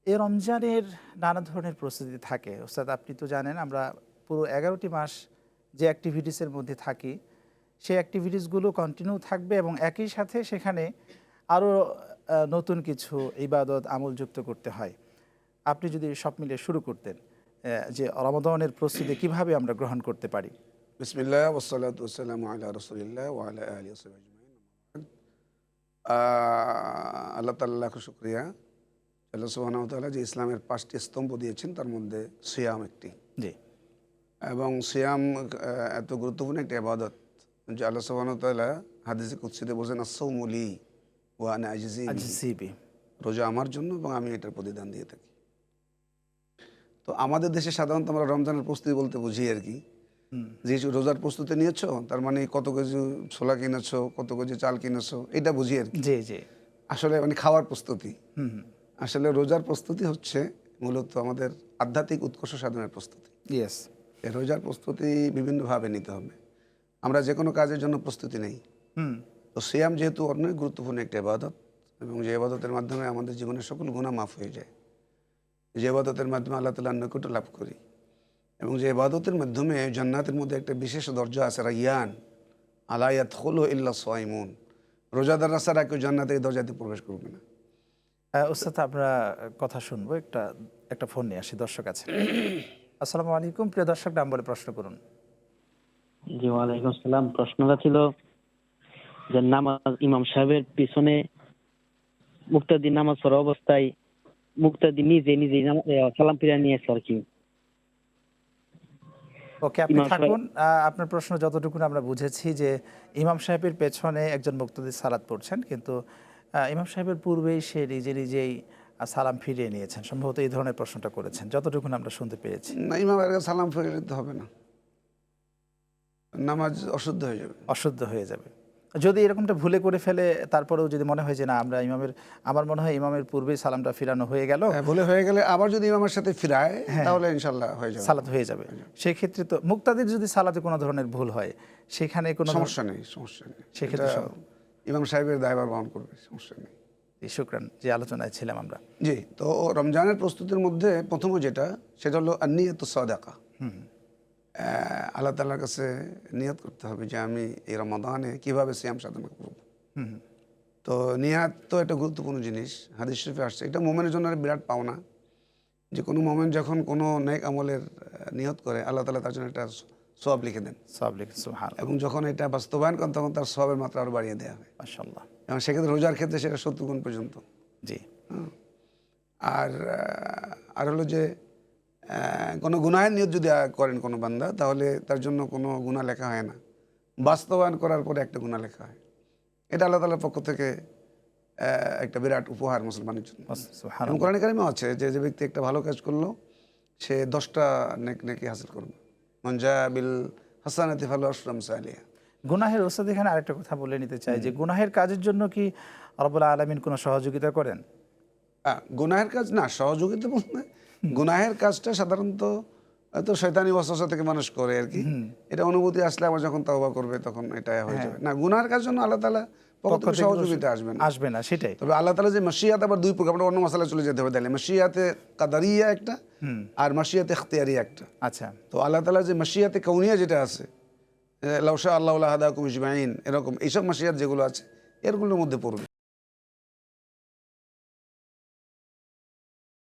এই রমজানের নানা ধরনের প্রস্তুতি থাকে। ওস্তাদ আপনি তো জানেন আমরা পুরো 11টি মাস যে অ্যাক্টিভিটিসের মধ্যে থাকি সেই অ্যাক্টিভিটিসগুলো কন্টিনিউ থাকবে এবং একই সাথে সেখানে আরও নতুন কিছু ইবাদত আমল যুক্ত করতে হয়। আপনি যদি সব মিলিয়ে শুরু করতেন যে রমাদানের প্রস্তুতি কিভাবে আমরা গ্রহণ করতে পারি। বিসমিল্লাহ ওয়াসসালাতু ওয়াসসালামু আলা রাসূলিল্লাহ ওয়া আলা আলিহি ওয়া সাহবিহি আজমাইন। আল্লাহ তাআলা লাখো শুকরিয়া। আল্লাহ সুবহানাহু ওয়া তাআলা যে ইসলামের 5টি স্তম্ভ দিয়েছেন তার মধ্যে সিয়াম একটি। জি এবং সিয়াম এত গুরুত্বপূর্ণ একটা ইবাদত যে আল্লাহ সুবহানাহু ওয়া তাআলা হাদিসে কুদসিতে বলেন আস-সাওমু লি ওয়া আনা আজজি বিহি। আজিসিবি। রোজা আমার জন্য এবং আমি এটার প্রতিদান দিয়ে থাকি। তো আমাদের দেশে সাধারণত আমরা রমজানের প্রস্তুতি বলতে বুঝি আর কি, যে রোজার প্রস্তুতি নিয়েছো তার মানে কত কেজি ছোলা কিনেছো, কত কেজি চাল কিনেছো, এটা বুঝি আর কি। জি জি। আসলে মানে খাওয়ার প্রস্তুতি। হুম হুম। আসলে রোজার প্রস্তুতি হচ্ছে মূলত আমাদের আধ্যাত্মিক উৎকর্ষ সাধনের প্রস্তুতি। ইয়েস। এই রোজার প্রস্তুতি বিভিন্নভাবে নিতে হবে। আমরা যে কোনো কাজের জন্য প্রস্তুতি নেই। হুম। তো সিয়াম যেহেতু অনেক গুরুত্বপূর্ণ একটা ইবাদত এবং যে ইবাদতের মাধ্যমে আমাদের জীবনের সকল গুনাহ মাফ হয়ে যায়, যে ইবাদতের মাধ্যমে আল্লাহ তাআলার নৈকট্য লাভ করি এবং যে ইবাদতের মাধ্যমে জান্নাতের মধ্যে একটা বিশেষ দরজা আছে, রায়্যান, আলা ইয়াদখুলু ইল্লা সাইমুন। রোজাদাররা ছাড়া কেউ জান্নাতের এই দরজাতে প্রবেশ করবে না। ওস্তাদ আমরা কথা শুনবো একটা ফোন নিয়ে আসি দর্শক আছে। আসসালামু আলাইকুম প্রিয় দর্শক, নাম বলে প্রশ্ন করুন। জি ওয়ালাইকুম আসসালাম। প্রশ্নটা ছিল যে নামাজ ইমাম সাহেবের পিছনে মুক্তাদি নামাজ পড়া অবস্থায় মুক্তাদি নিজে নিজে সালাম ফিরিয়ে নিয়েছে আর কি। ওকে আপনি ইমাম সাহেব থাকুন। আপনার প্রশ্ন যতটুকু আমরা বুঝেছি যে ইমাম সাহেবের পেছনে একজন মুক্তাদি সালাত পড়ছেন, কিন্তু ইমাম সাহেবের পূর্বেই সে নিজে নিজেই সালাম ফিরিয়ে নিয়েছেন, সম্ভবত এই ধরনের প্রশ্নটা করেছেন যতটুকু আমরা শুনতে পেরেছি। না, ইমামের কাছে সালাম ফিরিয়ে দিতে হবে না, নামাজ অশুদ্ধ হয়ে যাবে। অশুদ্ধ হয়ে যাবে যদি এরকমটা ভুলে করে ফেলে, তারপরেও যদি মনে হয় যে না আমরা আমার মনে হয় ইমামের পূর্বেই সালামটা ফিরানো হয়ে গেল, ভুলে হয়ে গেলে আবার যদি ইমামের সাথে ফিরায় তাহলে ইনশাল্লাহ হয়ে যাবে, সালাত হয়ে যাবে। সেই ক্ষেত্রে তো মুক্তাদির যদি সালাতে কোনো ধরনের ভুল হয় সেখানে কোনো সমস্যা নেই, সমস্যা নেই। সেক্ষেত্রে এটা ইমাম সাহেবের দায়ভার বহন করবে, সমস্যা নেই। শুকরান, যে আলোচনায় ছিলাম আমরা। জি, তো রমজানের প্রস্তুতির মধ্যে প্রথম যেটা সেটা হলো আন-নিয়াতুস সাদাকা। আল্লাহ তাআলার কাছে নিয়ত করতে হবে যে আমি এই রমাদানে কিভাবে সিয়াম সাধনা করব। তো নিয়াত তো একটা গুরুত্বপূর্ণ জিনিস, হাদিস শরীফে আসছে। এটা মুমিনের জন্য বিরাট পাওনা যে কোনো মুমিন যখন কোনো নেক আমলের নিয়ত করে আল্লাহ তাআলা তার জন্য একটা সওয়াব লিখে দেন, সুবহানাল্লাহ, এবং যখন এটা বাস্তবায়ন করেন তখন তার সওয়াবের মাত্রা আরও বাড়িয়ে দেওয়া হয়। মাশাআল্লাহ। এবং সেক্ষেত্রে রোজার ক্ষেত্রে সেটা 70 গুণ পর্যন্ত। জি। আর হলো যে কোনো গুনাহের নিয়ত যদি করেন কোনো বান্দা, তাহলে তার জন্য কোনো গুনাহ লেখা হয় না, বাস্তবায়ন করার পরে একটা গুনাহ লেখা হয়। এটা আল্লাহ তাআলার পক্ষ থেকে একটা বিরাট উপহার মুসলমানের জন্য। এবং সুবহানাল্লাহ। কোরআনে কারিমে আছে যে যে ব্যক্তি একটা ভালো কাজ করলো সে 10টা নেকি হাসিল করবে। মান জাআ বিল হাসানাতি ফালাহু আশরু আমসালিহা। গুনাহের ওস্তাদ এখানে আরেকটা কথা বলে নিতে চাই যে গুনাহের কাজের জন্য কি রব্বুল আলামিন কোনো সহযোগিতা করেন? গুনাহের কাজ না, সহযোগিতা বলতে গুনাহের কাজটা সাধারণত তো শয়তানি ওয়াসওয়াসা থেকে মানুষ করে আর কি। এটা অনুভূতি আসলে আমার যখন তওবা করবে তখন এটা হয়ে যাবে। না, গুনাহের কাজ জন্য আল্লাহ তাআলা পক্ষ থেকে সহযোগিতা আসবে না। সেটাই। তবে আল্লাহ তাআলা যে মাশিয়াত আবার দুই প্রকার, আমরা অন্য মাসালায় চলে যেতে হবে তাহলে। মাশিয়াতে কাদারিয়া একটা আর মাশিয়াতে ইখতিয়ারিয়া একটা। আচ্ছা। তো আল্লাহ তাআলা যে মাশিয়াতে কাউনিয়া যেটা আছে, লাউ শা আল্লাহু লাহাদাকুম আজমাইন, এরকম এইসব মাশিয়াত যেগুলো আছে এরগুলোর মধ্যে পড়বে।